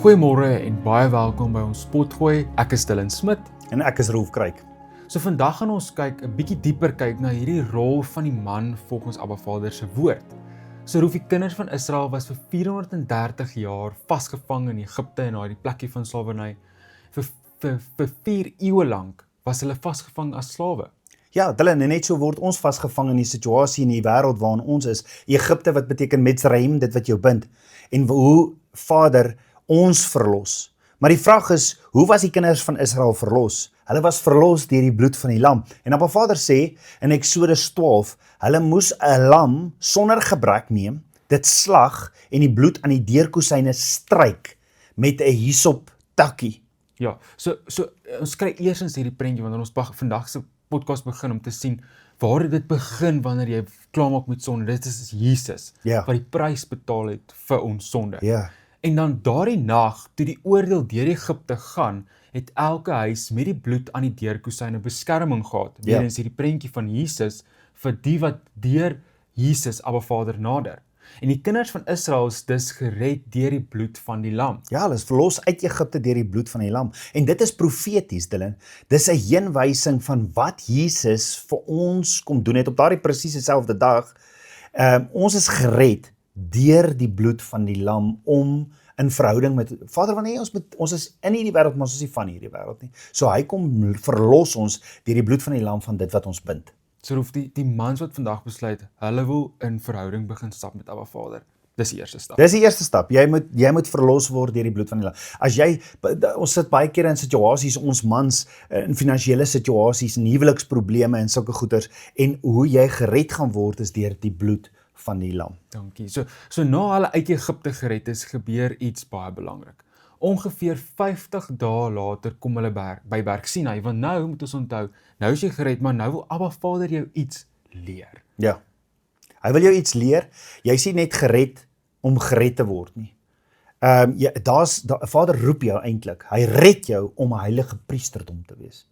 Goeiemôre en baie welkom by ons Potgooi. Ek is Dylan Smit. En ek is Rolf Kruik. So vandag gaan ons 'n bietjie dieper kyk na hierdie rol van die man volgens Abba Vader se woord. So die kinders van Israel was vir 430 jaar vasgevang in Egipte en daai plekkie van slawerny. Vir 4 eeue lank was hulle vasgevang as slawe. Ja, Dylan, en net so word ons vasgevang in die situasie in die wêreld waarin ons is. Egipte wat beteken Mitzrayim, dit wat jou bind. En hoe Vader ons verlos. Maar die vraag is, hoe was die kinders van Israel verlos? Hulle was verlos deur die bloed van die lam. En Abba Vader sê in Eksodus 12, hulle moes 'n lam sonder gebrek neem, dit slag en die bloed aan die deurkosyne stryk met 'n hyssop takkie. Ja, so ons kry eersins hierdie prentjie wanneer ons vandag se podcast begin om te sien waar dit begin wanneer jy klaarmaak met sonde. Dit is Jesus wat die prys betaal het vir ons sonde. Ja. En dan daardie nag, toe die oordeel deur Egipte gaan, het elke huis met die bloed aan die deurkosyne beskerming gehad. Weer eens hierdie prentjie van Jesus vir die wat deur Jesus Abba Vader nader. En die kinders van Israel is dus gered deur die bloed van die lam. Ja, hulle is verlos uit Egipte deur die bloed van die lam. En dit is profeties, Dylan. Dis 'n heenwysing van wat Jesus vir ons kom doen het op daardie presies dieselfde dag. Ons is gered deur die bloed van die lam om in verhouding met Vader, want ons is in hierdie wêreld, maar ons is nie van hierdie wêreld nie. So hy kom verlos ons deur die bloed van die lam van dit wat ons bind. So hoef die mans wat vandag besluit, hulle wil in verhouding begin stap met Abba Vader. Dis die eerste stap. Dis die eerste stap. Jy moet verlos word deur die bloed van die lam. As jy, ons sit baie keer in situasies, ons mans, in finansiële situasies, in huweliksprobleme en sulke goeters, en hoe jy gered gaan word is deur die bloed van die lam. Dankie. So na hulle uit Egipte gered is, gebeur iets baie belangrik. Ongeveer 50 dae later kom hulle by Berg Sinai, want nou moet ons onthou, nou is jy gered, maar nou wil Abba Vader jou iets leer. Ja. Hy wil jou iets leer. Jy is nie net gered om gered te word nie. Vader roep jou eintlik. Hy red jou om 'n heilige priesterdom te wees.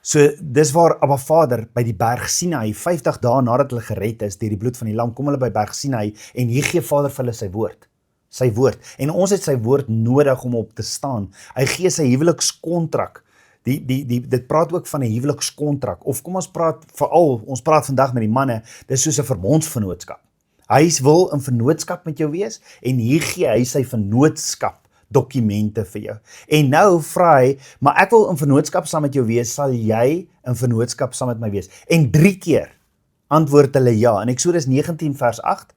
So dis waar Abba Vader by die Berg Sinai 50 dae nadat hulle gered is deur die bloed van die lam, kom hulle by Berg Sinai en hier gee Vader vir hulle sy woord. Sy woord. En ons het sy woord nodig om op te staan. Hy gee sy huwelikskontrak. Dit praat ook van 'n huwelikskontrak. Of kom ons praat vandag met die manne, dis soos 'n verbondsvennootskap. Hy wil in vennootskap met jou wees en hier gee hy sy vennootskap dokumente vir jou. En nou vra hy, maar ek wil in vennootskap saam met jou wees, sal jy in vennootskap saam met my wees? En 3 keer antwoord hulle ja. In Eksodus 19 vers 8,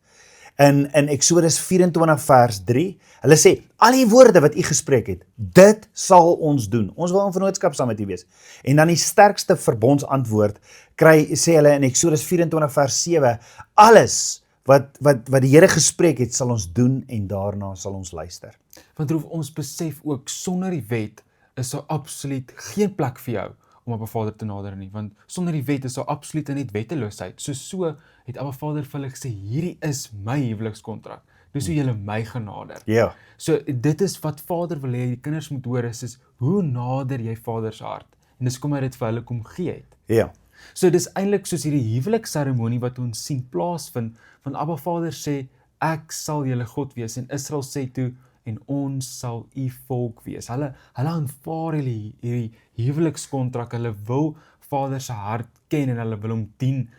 in Eksodus 24 vers 3, hulle sê, al die woorde wat u gespreek het, dit sal ons doen. Ons wil in vennootskap saam met u wees. En dan die sterkste verbondsantwoord sê hulle in Eksodus 24 vers 7, alles wat die Here gespreek het, sal ons doen en daarna sal ons luister. Want ons besef ook, sonder die wet is daar absoluut geen plek vir jou om Abba Vader te nader nie, want sonder die wet is daar absoluut net wetteloosheid. So het Abba Vader vir hulle gesê, hierdie is my huwelikskontrak, dis hoe julle my genader. Ja. So dit is wat Vader wil hê, die kinders moet hoor, is hoe nader jy Vader se hart, en dis kom hy dit vir hulle kom gee het. Ja. So dis eintlik soos hierdie huwelikseremonie wat ons sien plaasvind, van Abba Vader sê, ek sal julle God wees, en Israel sê toe, en ons sal u volk wees. Hulle aanvaar hierdie huwelikskontrak, hulle wil Vader se hart ken, en hulle wil hom dien,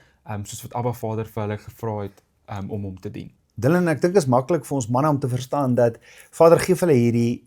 soos wat Abba Vader vir hulle gevra het, om hom te dien. Dylan, ek dink is maklik vir ons manne om te verstaan dat Vader gee vir hulle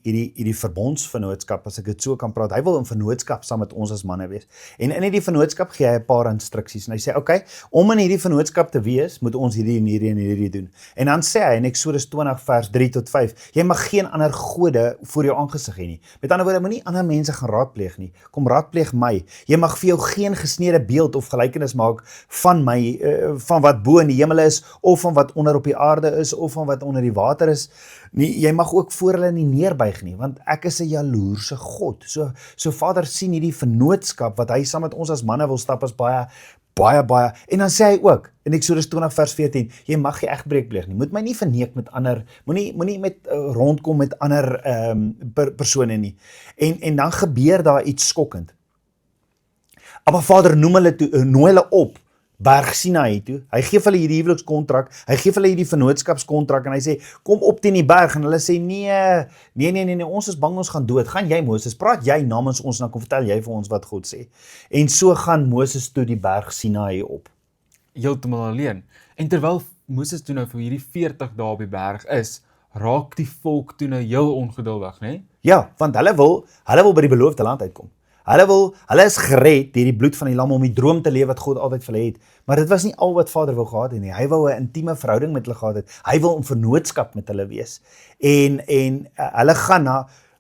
hierdie verbondsvennootskap, as ek dit so kan praat. Hy wil in vennootskap saam met ons as manne wees. En in hierdie vennootskap gee hy 'n paar instruksies. En hy sê, okay, om in hierdie vennootskap te wees, moet ons hierdie en hierdie en hierdie doen. En dan sê hy in Eksodus 20 vers 3 tot 5, jy mag geen ander gode voor jou aangesig hê nie. Met ander woorde, moenie ander mense gaan raadpleeg nie. Kom raadpleeg my. Jy mag vir jou geen gesneede beeld of gelykenis maak van my, van wat bo in die hemel is, of van wat onder op die aarde is, of van wat onder die water is. Nee, jy mag ook voor hulle nie neerbuig nie, want ek is 'n jaloerse God. So Vader sien hierdie vennootskap wat hy saam met ons as manne wil stap as baie. En dan sê hy ook in Eksodus 20 vers 14, jy mag nie egbreek pleeg nie. Moet my nie verneek met ander, moenie met rondkom met ander persone nie. En dan gebeur daar iets skokkend. Maar Vader nooi hulle op Berg Sinaï toe. Hy gee vir hulle hierdie huwelikskontrak, hy gee vir hulle hierdie vennootskapskontrak en hy sê kom op teen die berg en hulle sê nee, ons is bang ons gaan dood. Gaan jy Moses, praat jy namens ons en dan kom vertel jy vir ons wat God sê. En so gaan Moses toe die berg Sinaï op. Heeltemal alleen. En terwyl Moses toe nou vir hierdie 40 dae op die berg is, raak die volk toe nou heel ongeduldig, né? Ja, want hulle wil by die beloofde land uitkom. Hulle is gered deur die bloed van die lam om die droom te leef wat God altyd vir hulle het. Maar dit was nie al wat Vader wou gehad het nie. Hy wou 'n intieme verhouding met hulle gehad het. Hy wil 'n vennootskap met hulle wees. En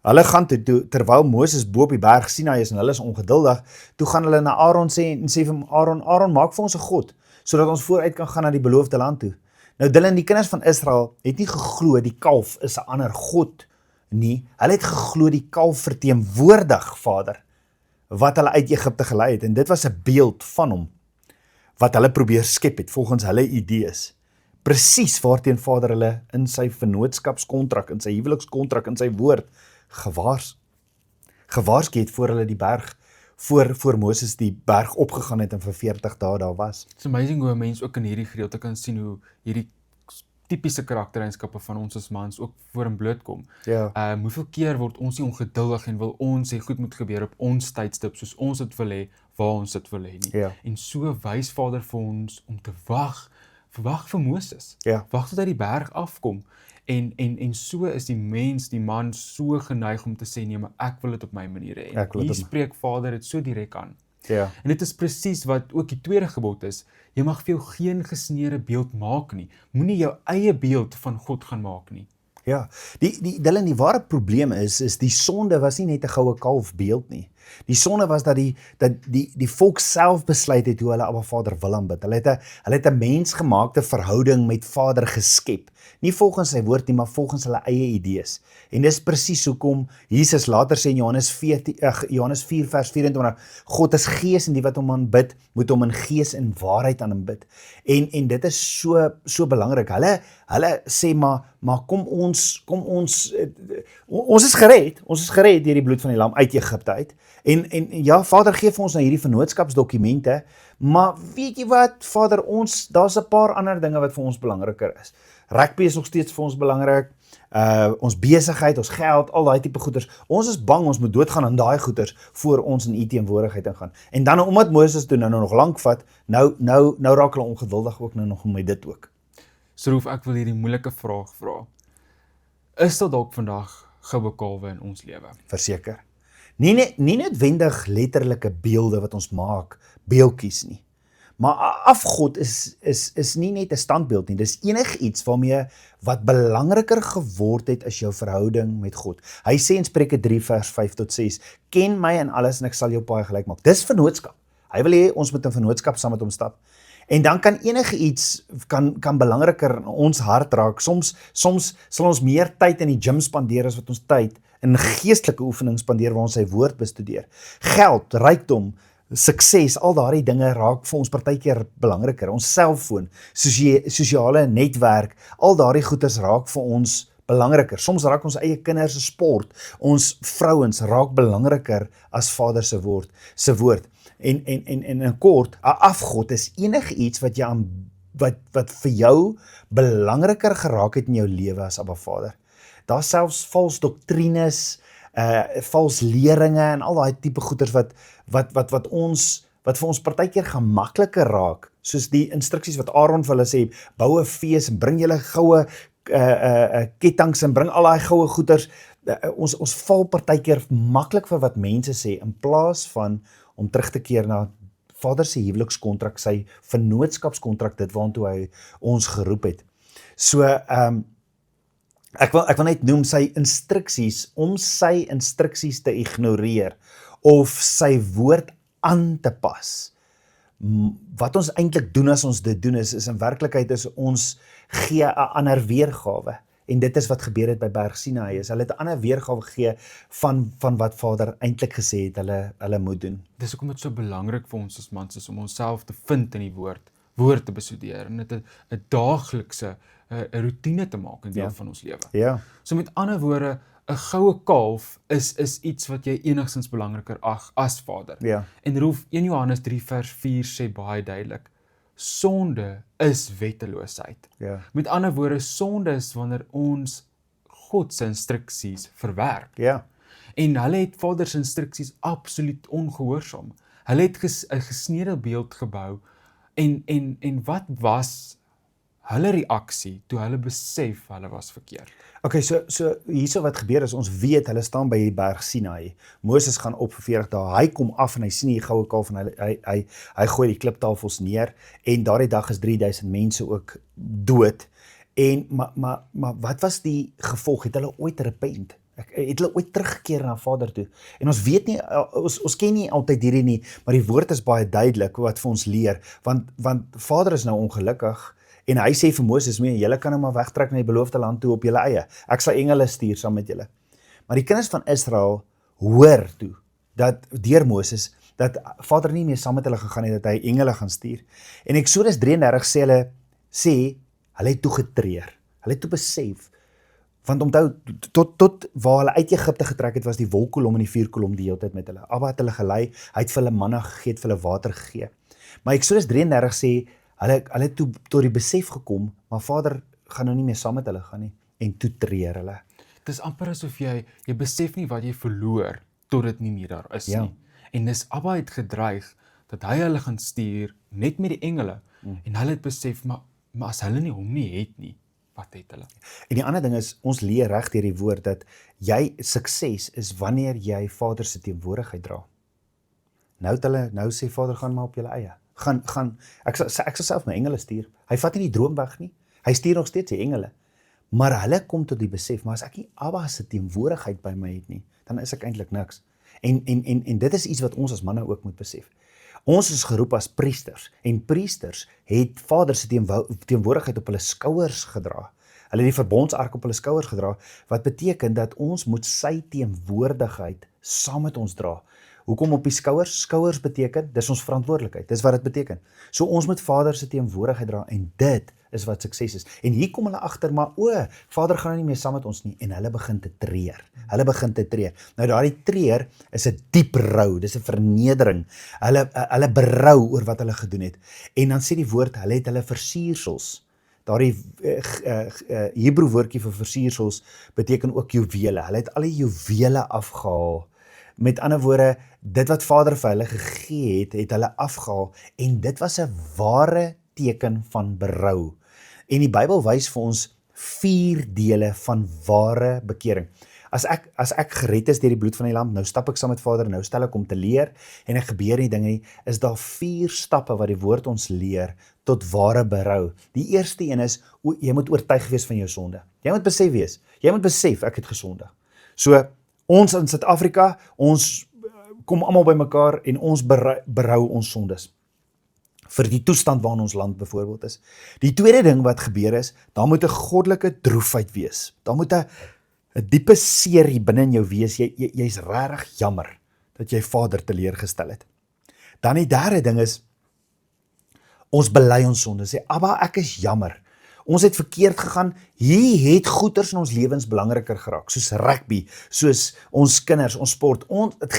hulle gaan toe terwyl Moses bo op die berg Sinaï is en hulle is ongeduldig, toe gaan hulle na Aaron sê vir hom Aaron, maak vir ons 'n god sodat ons vooruit kan gaan na die beloofde land toe. Nou Dylan, die kinders van Israel het nie geglo die kalf is 'n ander god nie. Hulle het geglo die kalf verteenwoordig Vader wat hulle uit Egipte gelei het, en dit was 'n beeld van hom, wat hulle probeer skep het, volgens hulle idees. Presies waarteen Vader hulle in sy vennootskapskontrak, in sy huwelikskontrak, in sy woord, gewaarsku het voor hulle die berg, voor Moses die berg opgegaan het en vir 40 dae daar was. It's amazing hoe 'n mens ook in hierdie gedeelte kan sien hoe hierdie tipiese karaktereienskappe van ons as mans ook voor in bloot kom. Ja. Hoeveel keer word ons nie ongeduldig en wil ons sê goed moet gebeur op ons tydstip, soos ons dit wil hê, waar ons dit wil hê nie. Ja. En so wys Vader vir ons om te wag vir Moses. Ja. Wag tot hy die berg afkom. En so is die mens, die man, so geneig om te sê, nee, maar ek wil dit op my manier hê. Ek wil dit Hier spreek Vader dit so direk aan. Ja. En dit is presies wat ook die tweede gebod is. Jy mag vir jou geen gesneerde beeld maak nie. Moenie jou eie beeld van God gaan maak nie. Ja, die ware probleem is die sonde was nie net 'n goue kalf beeld nie. Die sonde was dat die volk self besluit het hoe hulle Abba Vader wil aanbid. Hulle het 'n mensgemaakte verhouding met Vader geskep. Nie volgens sy woord nie, maar volgens hulle eie idees. En dis presies hoekom Jesus later sê in Johannes 4 vers 24, God is gees en die wat hom aanbid, moet hom in gees en waarheid aan hom bid. En dit is so belangrik. Hulle sê maar kom ons is gered deur die bloed van die lam uit Egipte uit. En ja, Vader gee vir ons nou hierdie vennootskapsdokumente, maar weet jy wat, Vader, daar's 'n paar ander dinge wat vir ons belangriker is. Rugby is nog steeds vir ons belangrik, ons besigheid, ons geld, al daai tipe goeders. Ons is bang ons moet doodgaan aan daai goeders voor ons in U teenwoordigheid ingaan. En dan omdat Moses toe nou nog lank vat, nou raak hulle ongeduldig ook nou nog met dit ook. So Roef, ek wil hierdie moeilike vraag vra. Is dit dalk vandag goue kalwe in ons lewe? Verseker. Nie noodwendig letterlike beelde wat ons maak, beeldjies nie. Maar afgod is nie net 'n standbeeld nie, dis enigiets wat belangriker geword het as jou verhouding met God. Hy sê in Spreuke 3 vers 5 tot 6, ken my in alles en ek sal jou paai gelyk maak. Dis vennootskap. Hy wil hê ons moet in vennootskap saam met hom stap. En dan kan enige iets kan belangriker in ons hart raak. Soms sal ons meer tyd in die gym spandeer as wat ons tyd in geestelike oefeninge spandeer waar ons sy woord bestudeer. Geld, rykdom, sukses, al daardie dinge raak vir ons partykeer belangriker. Ons selfoon, sosiale netwerk, al daardie goeders raak vir ons belangriker. Soms raak ons eie kinders se sport, ons vrouens raak belangriker as Vader se woord. En in kort, 'n afgod is enige iets wat vir jou belangriker geraak het in jou lewe as Abba Vader. Daar's selfs vals doktrines, vals leringe en al daai tipe goeders wat vir ons partykeer gemakliker raak, soos die instruksies wat Aaron vir hulle sê, bou 'n fees en bring julle goue ketTINGs en bring al daai goue goeders. Ons val partykeer maklik vir wat mense sê in plaas van om terug te keer na Vader se huwelikskontrak, sy vennootskapskontrak, dit waartoe hy ons geroep het. So ek wil net noem sy instruksies, om sy instruksies te ignoreer of sy woord aan te pas. Wat ons eintlik doen as ons dit doen is in werklikheid is ons gee 'n ander weergawe. En dit is wat gebeur het by Berg Sinaï. Hulle het 'n ander weergawe gegee van wat Vader eintlik gesê het hulle moet doen. Dis hoekom dit so belangrik vir ons as mans is om onsself te vind in die woord te bestudeer en dit 'n daaglikse 'n roetine te maak in deel van ons lewe. Ja. So met ander woorde, 'n goue kalf is iets wat jy enigstens belangriker ag as Vader. Ja. En Roef 1 Johannes 3 vers 4 sê baie duidelik, sonde is wetteloosheid. Ja. Met ander woorde, sonde is wanneer ons God se instruksies verwerp. Ja. En hulle het Vader se instruksies absoluut ongehoorsaam. Hulle het 'n gesnede beeld gebou en wat was hulle reaksie toe hulle besef hulle was verkeerd? Okay, so hierso wat gebeur is, ons weet hulle staan by die berg Sinai. Moses gaan op vir 40 dae. Hy kom af en hy sien die goue kalf en hy gooi die kliptafels neer en daardie dag is 3000 mense ook dood. En maar wat was die gevolg? Het hulle ooit repent? Het hulle ooit teruggekeer na Vader toe? En ons weet nie, ons ken nie altyd hierdie nie, maar die woord is baie duidelik wat vir ons leer, want Vader is nou ongelukkig en hy sê vir Moses, julle kan nou maar wegtrek na die beloofde land toe op julle eie. Ek sal engele stuur saam met julle. Maar die kinders van Israel hoor toe dat deur Moses dat Vader nie meer saam met hulle gegaan het, dat hy engele gaan stuur. En Eksodus 33 sê hulle het toe getreer. Hulle het toe besef, want onthou, tot waar hulle uit Egipte getrek het, was die wolkkolom en die vuurkolom die hele tyd met hulle. Abba het hulle gelei, hy het vir hulle manna gegee, het vir hulle water gegee. Maar Eksodus 33 sê, hulle het toe tot die besef gekom, maar Vader gaan nou nie meer saam met hulle gaan nie, en toe treer hulle. Het is amper asof jy besef nie wat jy verloor, tot dit nie meer daar is nie. En dis Abba het gedreig, dat hy hulle gaan stuur, net met die engele, en hulle het besef, maar as hulle nie hom nie het nie, wat het hulle? En die ander ding is, ons leer reg deur die woord, dat sukses is wanneer jy Vader se teenwoordigheid dra. Nou sê Vader, gaan maar op julle eie. Ek sal self my engele stuur. Hy vat nie die droom weg nie. Hy stuur nog steeds die engele. Maar hulle kom tot die besef, maar as ek nie Abba se teenwoordigheid by my het nie, dan is ek eintlik niks. En dit is iets wat ons as manne ook moet besef. Ons is geroep as priesters, en priesters het Vader se teenwoordigheid op hulle skouers gedra. Hulle het die verbondsark op hulle skouers gedra, wat beteken dat ons moet sy teenwoordigheid saam met ons dra. Hoekom op die skouers? Skouers beteken, dis ons verantwoordelikheid, dis wat dit beteken. So ons moet Vader se teenwoordigheid dra, en dit is wat sukses is. En hier kom hulle agter, maar Vader gaan nou nie meer saam met ons nie, en hulle begin te treer. Nou daardie treer is 'n diep rou, dis 'n vernedering. Hulle berou oor wat hulle gedoen het. En dan sê die woord, hulle het hulle versiersels. Daardie Hebreë woordjie vir versiersels beteken ook juwele. Hulle het al die juwele afgehaal. Met ander woorde, dit wat Vader vir hulle gegee het, het hulle afgehaal, en dit was 'n ware teken van berou. En die Bybel wys vir ons 4 dele van ware bekering. As ek gered is deur die bloed van die lam, nou stap ek saam met Vader, nou stel ek om te leer, en ek gebeur nie dinge nie, is daar 4 stappe wat die woord ons leer, tot ware berou. Die eerste een is, jy moet oortuig wees van jou sonde. Jy moet besef, ek het gesondig. So, ons in Suid-Afrika, ons kom almal by mekaar, en ons berou ons sondes. Vir die toestand waarin ons land byvoorbeeld is. Die tweede ding wat gebeur is, daar moet 'n goddelike droefheid wees. Daar moet 'n diepe seer hier binne in jou wees. Jy's regtig jammer dat jy Vader teleurgestel het. Dan die derde ding is, ons bely ons sonde. Sê, Abba, ek is jammer. Ons het verkeerd gegaan. Hier het goeders in ons lewens belangriker geraak, soos rugby, soos ons kinders, ons sport.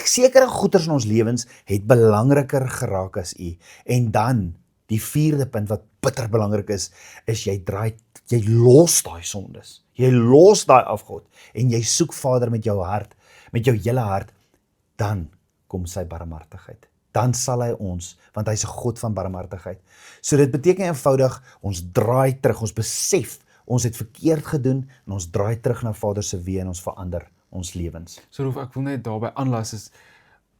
Sekere goeders in ons lewens het belangriker geraak as U. En dan, die vierde punt wat bitter belangrik is jy los daai sondes. Jy los daai afgod, en jy soek Vader met jou hart, met jou hele hart, dan kom sy barmhartigheid. Dan sal hy ons, want hy's 'n God van barmhartigheid. So dit beteken eenvoudig, ons draai terug, ons besef, ons het verkeerd gedoen, en ons draai terug na Vader se weë, en ons verander ons lewens. So Rolf, ek wil net daarby aanlas is,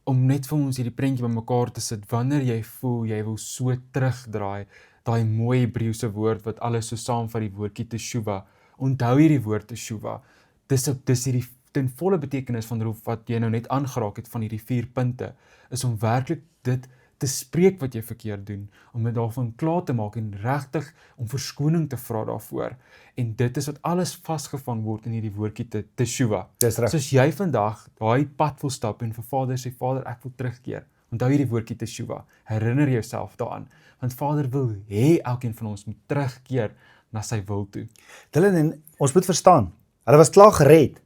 om net vir ons hierdie prentjie bymekaar te sit, wanneer jy voel, jy wil so terugdraai, daai mooi Hebreëse woord, wat alles so saamvat, die woordjie teshuva, onthou hierdie woord teshuva, dis hierdie ten volle betekenis van Rolf, wat jy nou net aangeraak het van hierdie 4 punte, is om werklik dit te spreek wat jy verkeerd doen, om dit daarvan klaar te maak en regtig om verskoning te vra daarvoor. En dit is wat alles vasgevang word in hierdie woordjie teshuva. Dis reg. Soos jy vandag daai pad wil stap en vir Vader sê, Vader, ek wil terugkeer. Onthou hierdie woordjie teshuva. Herinner jouself daaraan, want Vader wil hê elkeen van ons moet terugkeer na sy wil toe. Dylan, ons moet verstaan, hulle was klaar gered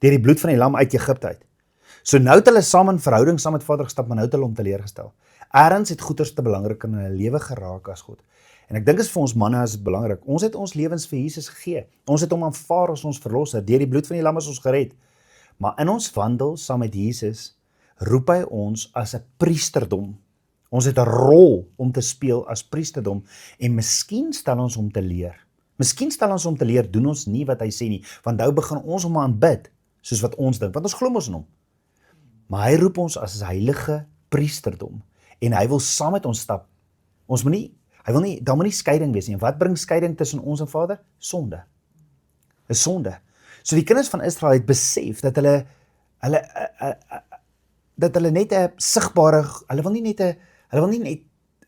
deur die bloed van die lam uit Egipte uit. So nou het hulle saam in verhouding saam met Vader gestap, maar nou het hulle hom teleurgestel. Ergens het goeders te belangrik in hulle lewe geraak as God. En ek dink is vir ons manne is dit belangrik. Ons het ons lewens vir Jesus gegee. Ons het hom aanvaar as ons verlosser. Deur die bloed van die lam is ons gered. Maar in ons wandel saam met Jesus roep hy ons as 'n priesterdom. Ons het 'n rol om te speel as priesterdom en miskien stel ons om te leer. Miskien stel ons om te leer, doen ons nie wat hy sê nie, want nou begin ons hom aanbid, soos wat ons dink, want ons glo mos in hom. Maar hy roep ons as 'n heilige priesterdom en hy wil saam met ons stap. Daar moet nie skeiding wees nie. En wat bring skeiding tussen ons en Vader? Sonde. 'n Sonde. So die kinders van Israel het besef dat hulle net 'n sigbare, hulle wil nie net 'n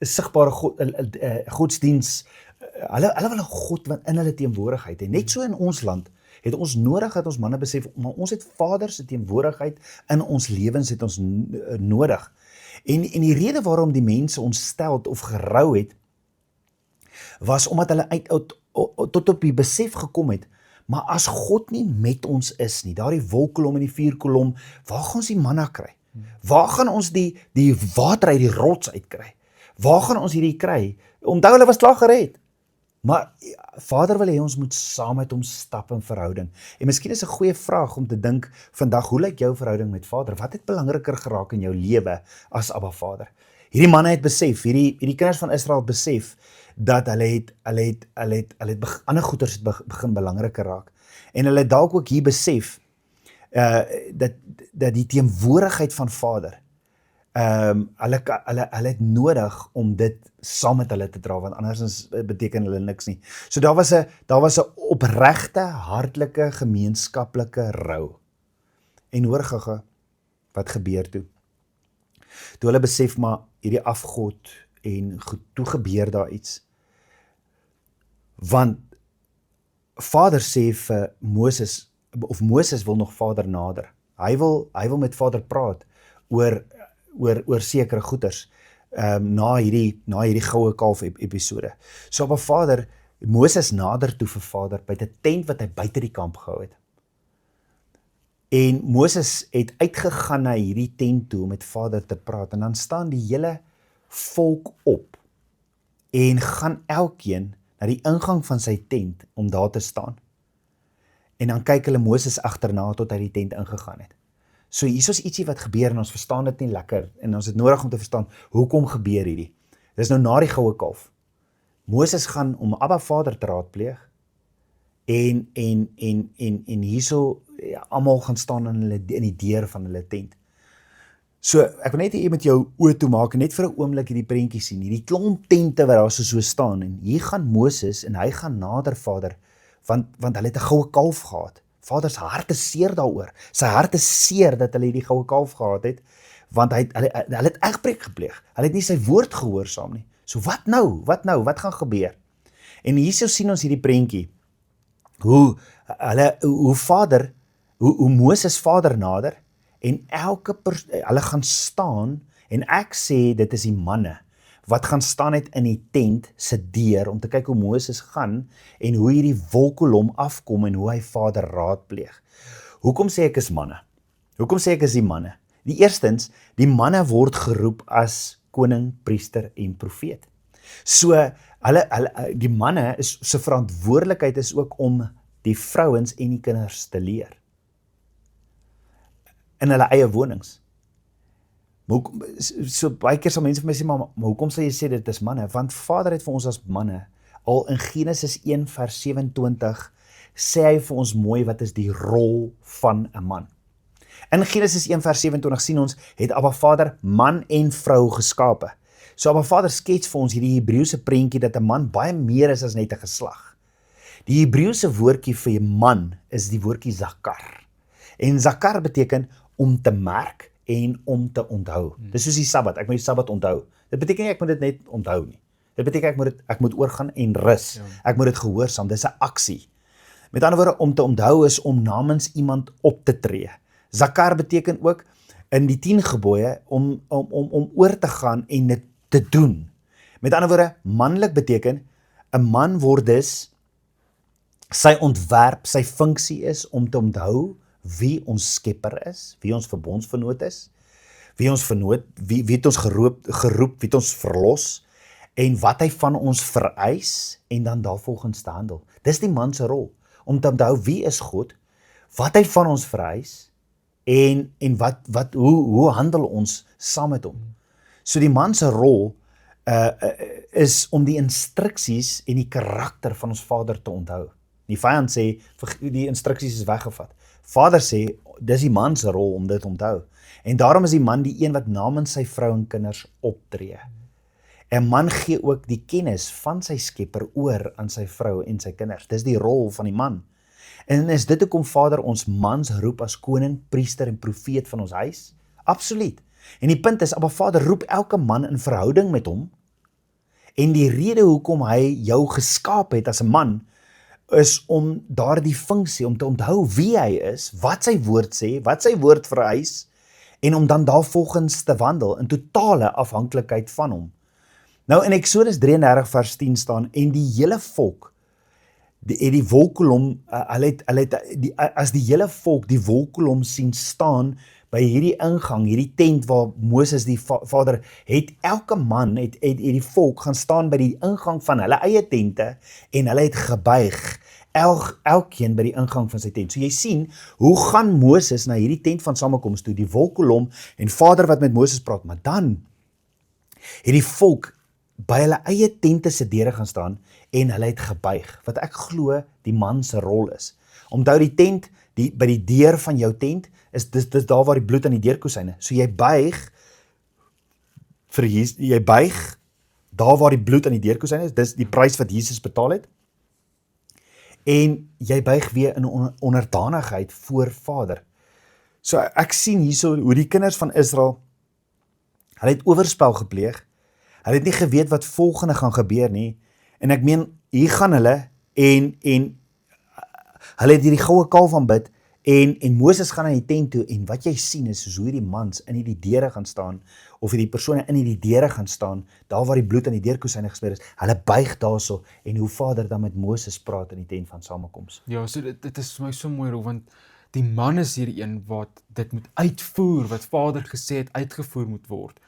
sigbare godsdiens, hulle wil 'n God wat in hulle teenwoordigheid het. Net so in ons land het ons nodig dat ons manne besef, maar ons het Vader se teenwoordigheid in ons lewens het ons nodig. En die rede waarom die mense ontstel of gerou het, was omdat hulle tot op die besef gekom het, maar as God nie met ons is nie, daardie wolkkolom en die vuurkolom, waar gaan ons die manna kry? Waar gaan ons die water uit die rots uitkry? Waar gaan ons hierdie kry? Onthou, hulle was klaar gered. Maar Vader wil hê ons moet saam met hom stap in verhouding. En miskien is 'n goeie vraag om te dink vandag, hoe lyk jou verhouding met Vader? Wat het belangriker geraak in jou lewe as Abba Vader? Hierdie manne het besef, hierdie kinders van Israel het besef dat hulle het ander goeders het begin belangriker raak. En hulle het dalk ook hier besef dat die teenwoordigheid van Vader, hulle het nodig om dit saam met hulle te dra, want anders beteken hulle niks nie. So daar was 'n opregte, hartlike, gemeenskaplike rou. En hoor gou wat gebeur toe. Toe hulle besef, maar hierdie afgod en goed, toe gebeur daar iets. Want Vader sê vir Moses, of Moses wil nog Vader nader. Hy wil met Vader praat oor sekere goeders na hierdie goue kalf episode. So op 'n Vader, Moses nader toe vir Vader by 'n tent wat hy buite die kamp gehou het. En Moses het uitgegaan na hierdie tent toe om met Vader te praat, en dan staan die hele volk op en gaan elkeen na die ingang van sy tent om daar te staan. En dan kyk hulle Moses agterna tot hy die tent ingegaan het. So hier is ietsie wat gebeur en ons verstaan dit nie lekker en ons het nodig om te verstaan hoekom gebeur hierdie. Dis nou na die goue kalf. Moses gaan om Abba Vader te raadpleeg en hierso almal gaan staan in die deur van hulle tent. So ek wil net hier met jou oë toe maak en net vir 'n oomblik hierdie prentjie sien, hierdie klomp tente wat daar so staan, en hier gaan Moses en hy gaan nader Vader, want hulle het 'n goue kalf gehad. Vader se hart is seer daaroor. Sy hart is seer dat hulle hierdie goue kalf gehad het, want hulle het egbreek gepleeg. Hulle het nie sy woord gehoorsaam nie. So wat nou? Wat gaan gebeur? En hierso sien ons hierdie prentjie, hoe Moses Vader nader, en hulle gaan staan, en ek sê dit is die manne wat gaan staan net in die tent se deur om te kyk hoe Moses gaan en hoe hierdie wolkkolom afkom en hoe hy Vader raadpleeg. Hoekom sê ek is manne? Hoekom sê ek is die manne? Die eerstens, die manne word geroep as koning, priester en profeet. So die manne se verantwoordelikheid is ook om die vrouens en die kinders te leer in hulle eie wonings. So baie keer sal mense vir my sê, maar hoekom sal jy sê dit is manne? Want Vader het vir ons as manne, al in Genesis 1 vers 27, sê hy vir ons mooi wat is die rol van 'n man. In Genesis 1 vers 27 sien ons, het Abba Vader man en vrou geskape. So Abba Vader skets vir ons hierdie Hebreëse prentjie dat 'n man baie meer is as net 'n geslag. Die Hebreëse woordjie vir 'n man is die woordjie zakar. En zakar beteken om te merk en om te onthou. Dis soos die Sabbat, ek moet die Sabbat onthou. Dit beteken nie ek moet dit net onthou nie. Dit beteken ek moet oorgaan en rus. Ek moet dit gehoorsaam, dis 'n aksie. Met ander woorde, om te onthou is om namens iemand op te tree. Zakar beteken ook in die 10 gebooie om oor te gaan en dit te doen. Met ander woorde, manlik beteken 'n man word dus sy ontwerp, sy funksie is om te onthou wie ons skepper is, wie ons verbondsvernoot is, wie ons vernoot, wie het ons geroep, wie het ons verlos, en wat hy van ons vereis, en dan daarvolgens te handel. Dis die man se rol, om te onthou wie is God, wat hy van ons vereis, en hoe handel ons saam met hom. So die man se rol is om die instruksies en die karakter van ons Vader te onthou. Die vyand sê, die instruksies is weggevat. Vader sê, dis die man se rol om dit te onthou. En daarom is die man die een wat namens sy vrou en kinders optree. 'n Man gee ook die kennis van sy skepper oor aan sy vrou en sy kinders. Dis die rol van die man. En is dit hoekom Vader ons mans roep as koning, priester en profeet van ons huis? Absoluut. En die punt is, Abba Vader roep elke man in verhouding met hom, en die rede hoekom hy jou geskaap het as 'n man, is om daardie funksie, om te onthou wie hy is, wat sy woord sê, wat sy woord vereis, en om dan daarvolgens te wandel in totale afhanklikheid van hom. Nou in Eksodus 33 vers 10 staan, en die hele volk, het die wolkkolom, as die hele volk die wolkkolom sien staan by hierdie ingang, hierdie tent waar Moses die vader, het elke man, het die volk gaan staan by die ingang van hulle eie tente, en hulle het gebuig, elkeen by die ingang van sy tent. So jy sien, hoe gaan Moses na hierdie tent van samekoms toe, die wolkkolom, en Vader wat met Moses praat, maar dan het die volk by hulle eie tente se deure gaan staan, en hulle het gebuig, wat ek glo die man se rol is. Onthou die tent, by die deur van jou tent, dis daar waar die bloed aan die deurkosyne. So jy buig, daar waar die bloed aan die deurkosyne is, dis die prys wat Jesus betaal het, en jy buig weer in onderdanigheid voor Vader. So ek sien hierso hoe die kinders van Israel, hulle het oorspel gepleeg, hulle het nie geweet wat volgende gaan gebeur nie, en ek meen, hier gaan hulle, en hulle het hierdie goue kalf aanbid, en Moses gaan na die tent toe, en wat jy sien is, soos hoe die mans in die deure gaan staan, of die persone in die deure gaan staan, daar waar die bloed aan die deurkosyne gesmeer is, hulle buig daarso, en hoe Vader dan met Moses praat in die tent van samekoms. Ja, so dit is vir my so mooi, want die man is hier een wat dit moet uitvoer, wat Vader gesê het, uitgevoer moet word.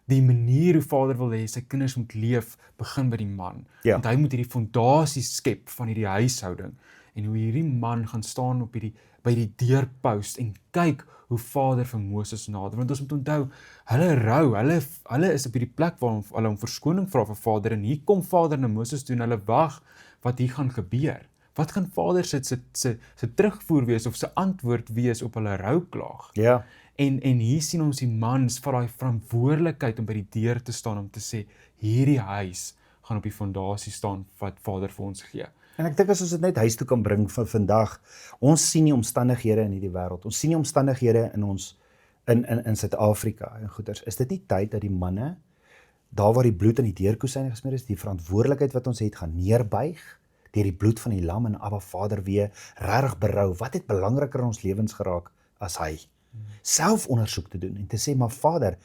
Die manier hoe Vader wil hê sy kinders moet leef, begin by die man. Ja. Want hy moet hierdie fondasie skep van hierdie huishouding. En hoe hierdie man gaan staan by die deurpost en kyk hoe Vader vir Moses nader. Want ons moet onthou, hulle rou, hulle is op hierdie plek waar hulle om verskoning vra vir Vader, en hier kom Vader na Moses toe en hulle wag wat hier gaan gebeur. Wat gaan Vader se terugvoer wees of se antwoord wees op hulle rouklaag? Ja. En hier sien ons die mans van daai verantwoordelikheid om by die deur te staan om te sê, hierdie huis gaan op die fondasie staan wat Vader vir ons gee. En ek dink as ons dit net huis toe kan bring vir vandag, ons sien die omstandighede in hierdie wêreld, ons sien die omstandighede in Suid-Afrika en goeders, is dit nie tyd dat die manne, daar waar die bloed aan die deurkosyne gesmeer is, die verantwoordelikheid wat ons het, gaan neerbuig, deur die bloed van die lam en Abba Vader weer regtig berou, wat het belangriker in ons lewens geraak as hy? Selfondersoek te doen en te sê, maar Vader,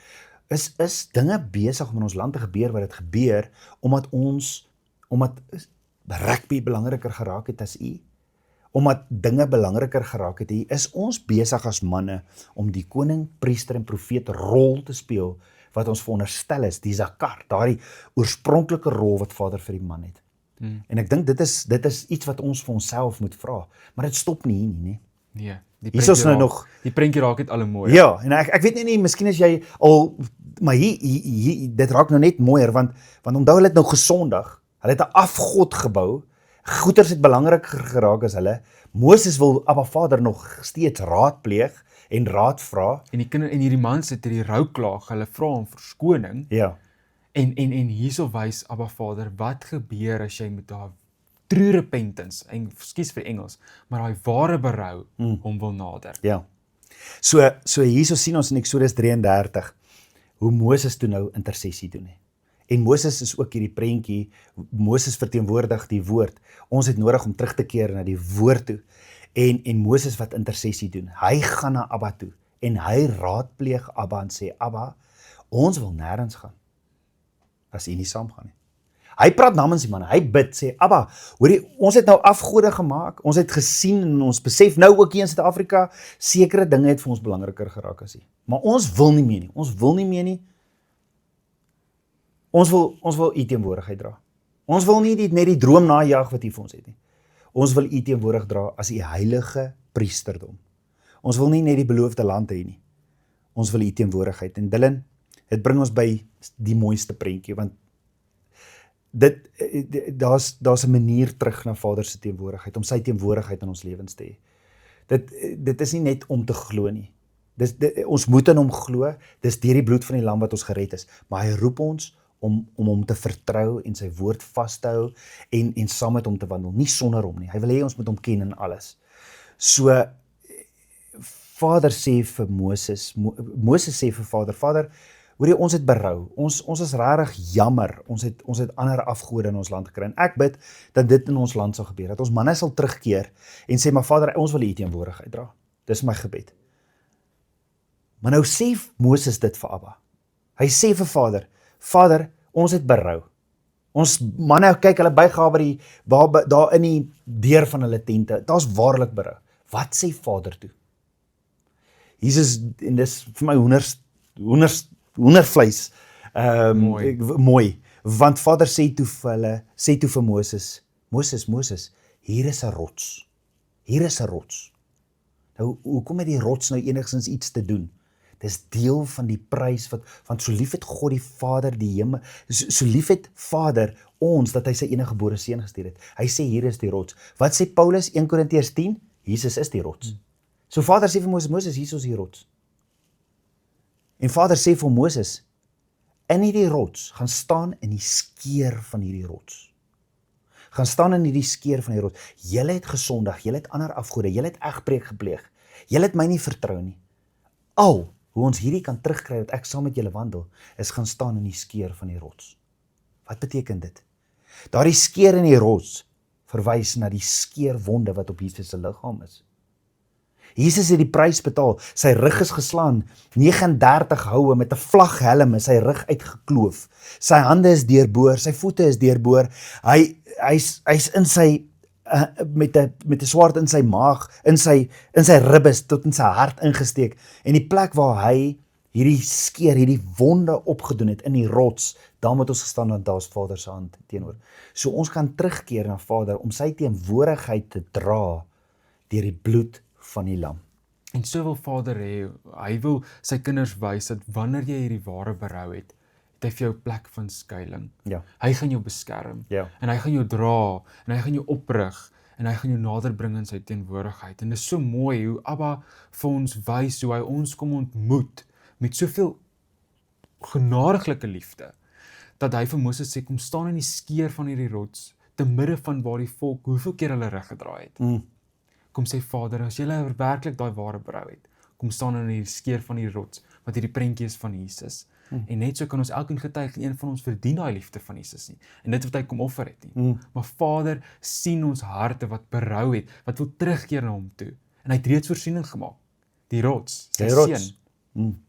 is dinge besig om in ons land te gebeur wat dit gebeur, omdat rugby belangriker geraak het as u, omdat dinge belangriker geraak het, is ons besig as manne om die koning, priester en profeet rol te speel, wat ons veronderstel is, die zakar, daardie oorspronklike rol wat Vader vir die man het. En ek dink dit is iets wat ons vir onsself moet vra, maar dit stop nie hier nie. Nee, die prentjie raak het al mooi. Ja, en ek weet nie, miskien as jy al, maar hier dit raak nou net mooier, want onthou hulle het nou gesondig, hulle het 'n afgod gebou, goeders het belangriker geraak as hulle, Moses wil Abba Vader nog steeds raadpleeg en raad vra. En hierdie mans het hierdie rouklaag, hulle vra om verskoning. Ja. En hierso wys Abba Vader, wat gebeur as jy met daai true repentance, ekskuus vir Engels, maar daai ware berou hom wil nader. Ja. So hierso sien ons in Eksodus 33 hoe Moses toe nou intersessie doen. En Moses is ook hierdie prentjie, Moses verteenwoordig die woord. Ons het nodig om terug te keer na die woord toe. En Moses wat intersessie doen. Hy gaan na Abba toe en hy raadpleeg Abba en sê, Abba, ons wil nêrens gaan as u nie saamgaan nie. Hy praat namens die manne, hy bid, sê, Abba, hoorie, ons het nou afgode gemaak, ons het gesien en ons besef nou ook hier in Suid-Afrika, sekere dinge het vir ons belangriker geraak as hier. Maar ons wil nie meer nie, ons wil u teenwoordigheid dra. Ons wil nie net die droom najag wat u vir ons het nie. Ons wil u teenwoordig dra as u heilige priesterdom. Ons wil nie net die beloofde land hê nie. Ons wil u teenwoordigheid. En Dylan, dit bring ons by die mooiste prentjie, want daar's 'n manier terug na Vader se teenwoordigheid, om sy teenwoordigheid in ons lewens te hê. Dit is nie net om te glo nie. Ons moet in hom glo, dis deur die bloed van die lam wat ons gered is, maar hy roep ons om hom te vertrou en sy woord vas te hou en saam met hom te wandel, nie sonder hom nie. Hy wil hê ons moet hom ken in alles. So Vader sê vir Moses sê vir Vader, hoorie, ons het berou, ons is regtig jammer, ons het ander afgode in ons land gekry, en ek bid dat dit in ons land sal gebeur, dat ons manne sal terugkeer en sê, maar Vader, ons wil u teenwoordigheid dra. Dis my gebed. Maar nou sê Moses dit vir Abba. Hy sê vir Vader, ons het berou. Ons manne, kyk, hulle buig daar in die deur van hulle tente, daar's waarlik berou. Wat sê Vader toe? Jesus, en dis vir my hoendervleis, mooi, want Vader sê toe vir Moses, Moses, hier is 'n rots, nou, hoekom het die rots nou enigstens iets te doen? Dis deel van die prys, want so lief het God die Vader die hemel, so lief het Vader ons, dat hy sy enige gebore seun gestuur het. Hy sê, hier is die rots. Wat sê Paulus, 1 Korintiërs 10? Jesus is die rots. So Vader sê vir Moses, hier is die rots. En Vader sê vir Moses, in hierdie rots, gaan staan in die skeer van hierdie rots. Gaan staan in hierdie skeer van die rots. Julle het gesondig, julle het ander afgode, julle het egbreek gepleeg. Julle het my nie vertrou nie. Hoe ons hierdie kan terugkry, dat ek saam met julle wandel, is gaan staan in die skeer van die rots. Wat beteken dit? Daardie skeer in die rots verwys na die skeerwonde wat op Jesus se liggaam is. Jesus het die prys betaal, sy rug is geslaan, 39 houe met 'n vlaghelm is sy rug uitgekloof, sy hande is deurboor, sy voete is deurboor, hy's in sy, met 'n swaard in sy maag, in sy ribbes, tot in sy hart ingesteek, en die plek waar hy hierdie skeer, hierdie wonde opgedoen het, in die rots, daar moet ons gestaan, want daar is Vader se hand teenoor. So ons gaan terugkeer na Vader, om sy teenwoordigheid te dra, deur die bloed van die lam. En so wil Vader hê, hy wil sy kinders wys, dat wanneer jy hierdie ware berou het hy vir jou plek van skuiling. Ja. Hy gaan jou beskerm, en hy gaan jou dra, en hy gaan jou oprig, en hy gaan jou nader bring in sy teenwoordigheid. En dit is so mooi, hoe Abba vir ons wys, hoe hy ons kom ontmoet, met soveel genadiglike liefde, dat hy vir Moses sê, kom staan in die skeer van hierdie rots, te midde van waar die volk, hoeveel keer hulle reg gedraai het. Kom sê Vader, as jy werklik daai ware berou het, kom staan in die skeer van die rots, wat hierdie prentjie is van Jesus. En net so kan ons elkeen getuig, een van ons verdien daai liefde van Jesus nie, en dit wat hy kom offer het nie. Maar Vader sien ons harte wat berou het, wat wil terugkeer na hom toe, en hy het reeds voorsiening gemaak, die rots, sy seun.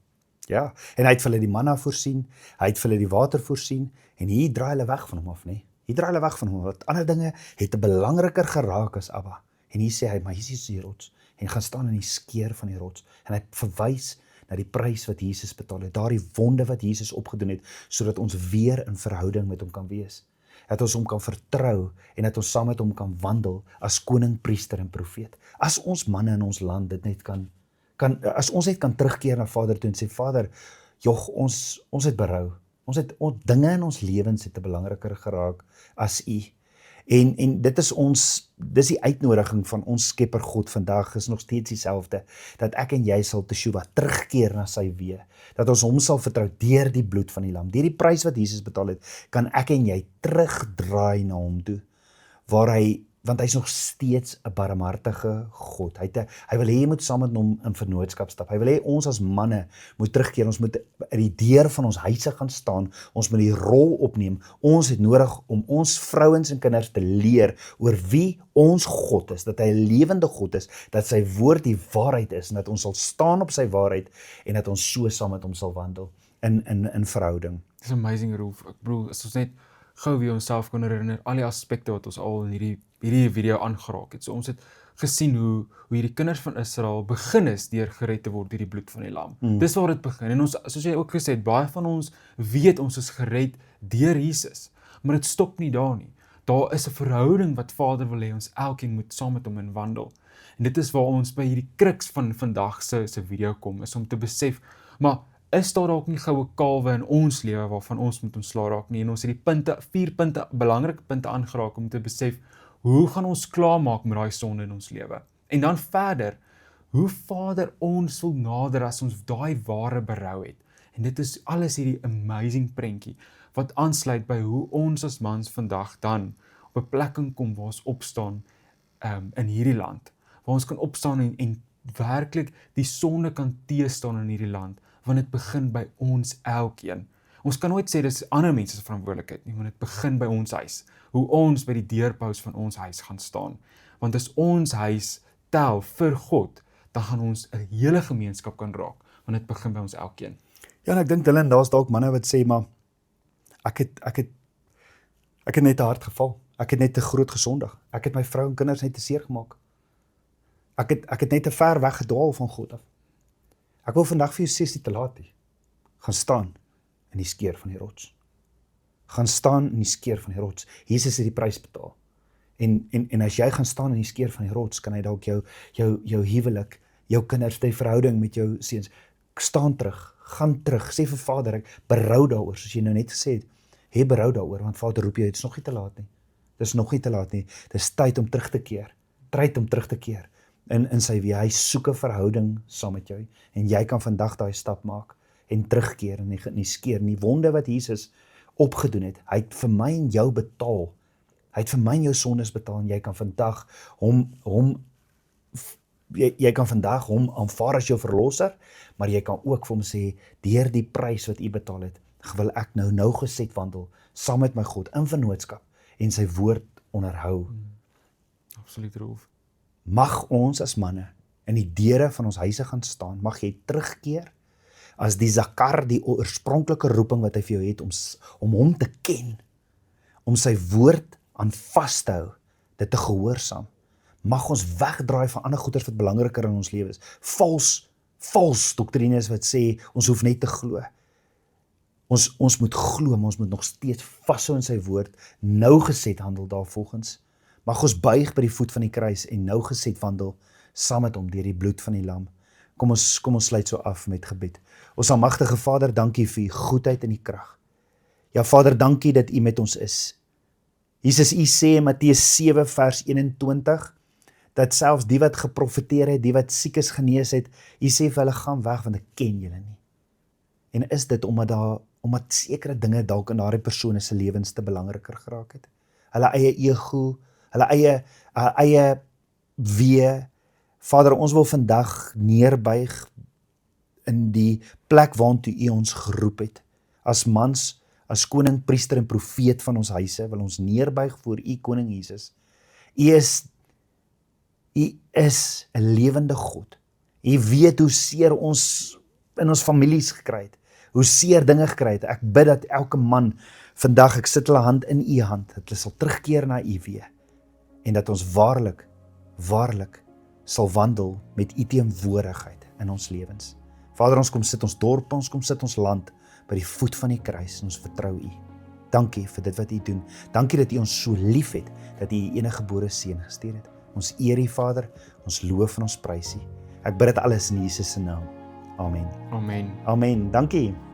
Ja, en hy het vir hulle die manna voorsien, hy het vir hulle die water voorsien, en hier draai hulle weg van hom af, nie? Hier draai hulle weg van hom, want ander dinge het belangriker geraak as Abba. En hier sê hy, maar hier is die rots, en gaan staan in die skeer van die rots, en hy verwys na die prys wat Jesus betaal het, daardie wonde wat Jesus opgedoen het, sodat ons weer in verhouding met hom kan wees, dat ons hom kan vertrou, en dat ons saam met hom kan wandel, as koning, priester en profeet. As ons manne in ons land dit net as ons net kan terugkeer na Vader toe en sê, Vader, ons het berou, dinge in ons lewens het belangriker geraak as U. En dis die uitnodiging van ons Skepper God vandag, is nog steeds dieselfde, dat ek en jy sal Teshuwa terugkeer na sy weë, dat ons hom sal vertrou deur die bloed van die lam, deur die prys wat Jesus betaal het, kan ek en jy terugdraai na hom toe, want hy is nog steeds 'n barmhartige God. Hy wil hê jy moet saam met hom in vennootskap stap. Hy wil hê ons as manne moet terugkeer, ons moet in die deur van ons huise gaan staan, ons moet die rol opneem. Ons het nodig om ons vrouens en kinders te leer oor wie ons God is, dat hy 'n lewende God is, dat sy woord die waarheid is, en dat ons sal staan op sy waarheid, en dat ons so saam met hom sal wandel in verhouding. Dis amazing, Rolf. Ek bedoel, as ons net gou weer onsself kan herinner, al die aspekte wat ons al in hierdie video aangeraak het. So ons het gesien hoe hierdie kinders van Israel begin is deur gered te word deur die bloed van die lam. Dis waar dit begin. En ons, soos jy ook gesê het, baie van ons weet ons is gered deur Jesus. Maar dit stop nie daar nie. Daar is 'n verhouding wat Vader wil hê ons elkeen moet saam met hom in wandel. En dit is waar ons by hierdie kruks van vandag se video kom, is om te besef, maar is daar dalk nie goue kalwe in ons lewe waarvan ons moet ontslaa raak nie, en ons het die 4 punte, belangrike punte aangeraak om te besef, hoe gaan ons klaarmaak met daai sonde in ons lewe? En dan verder, hoe Vader ons wil nader as ons daai ware berou het. En dit is alles hierdie amazing prentjie, wat aansluit by hoe ons as mans vandag dan op 'n plek kan kom waar ons opstaan in hierdie land, waar ons kan opstaan en werklik die sonde kan teëstaan in hierdie land, want dit begin by ons elkeen. Ons kan nooit sê dis ander mense se verantwoordelikheid nie, want dit begin by ons huis, hoe ons by die deurpos van ons huis gaan staan. Want as ons huis tel vir God, dan gaan ons 'n hele gemeenskap kan raak, want dit begin by ons elkeen. Ja, en ek dink Dylan, daar's dalk manne wat sê, maar ek het net te hard geval. Ek het net te groot gesondig. Ek het my vrou en kinders net te seer gemaak. Ek het net te ver weg gedwaal van God af. Ek wil vandag vir jou sê, dis te laat nie. Gaan staan in die skeur van die rots. Gaan staan in die skeur van die rots. Jesus het die prys betaal. En as jy gaan staan in die skeur van die rots, kan hy dalk jou huwelik, jou kinders, die verhouding met jou seuns, staan terug, gaan terug, sê vir Vader, ek berou daaroor, soos jy nou net gesê het, hê berou daaroor, want Vader roep jou, dit is nog nie te laat nie. Dis nog nie te laat nie. Dis tyd om terug te keer. Tyd om terug te keer in sy wie. Hy soek 'n verhouding saam met jou, en jy kan vandag daai stap maak en terugkeer in die skeur, in die wonde wat Jesus opgedoen het. Hy het vir my en jou betaal. Hy het vir my en jou sondes betaal, en jy kan vandag jy kan vandag hom aanvaar as jou verlosser, maar jy kan ook vir hom sê, deur die prys wat u betaal het, wil ek nou geset wandel, saam met my God, in vennootskap, en sy woord onderhou. Absoluut, Rolf. Mag ons as manne in die deure van ons huise gaan staan, mag jy terugkeer as die Zakar, die oorspronklike roeping wat hy vir jou het, om hom te ken, om sy woord aan vas te hou, dit te gehoorsaam. Mag ons wegdraai van ander goeders wat belangriker in ons lewe is. Vals doktrines wat sê, ons hoef net te glo. Ons moet glo, maar ons moet nog steeds vashou in sy woord, nougeset handel daarvolgens. Mag ons buig by die voet van die kruis en nougeset wandel saam met hom deur die bloed van die lam. Kom ons sluit so af met gebed. Ons almagtige Vader, dankie vir u goedheid en u krag. Ja Vader, dankie dat u met ons is. Jesus, u sê in Matteus 7 vers 21, dat selfs die wat geprofeteer het, die wat siekes genees het, u sê vir hulle, gaan weg, want ek ken julle nie. En is dit omdat sekere dinge dalk in daardie persone se lewens te belangriker geraak het? Hulle eie ego, hulle eie wee. Vader, ons wil vandag neerbuig in die plek waartoe u ons geroep het. As mans, as koning, priester en profeet van ons huise, wil ons neerbuig voor u koning Jesus. U is 'n lewende God. U weet hoe seer ons in ons families gekry het, hoe seer dinge gekry het. Ek bid dat elke man vandag, ek sit hulle hand in u hand, dat hulle sal terugkeer na u weer, en dat ons waarlik sal wandel met u teenwoordigheid in ons lewens. Vader, ons kom sit ons dorp, ons kom sit ons land by die voet van die kruis, en ons vertrou u. Dankie vir dit wat u doen. Dankie dat u ons so lief het, dat u u enige gebore seun gestuur het. Ons eer u Vader, ons loof en ons prys u. Ek bid dit alles in Jesus se naam. Amen. Amen. Amen. Dankie.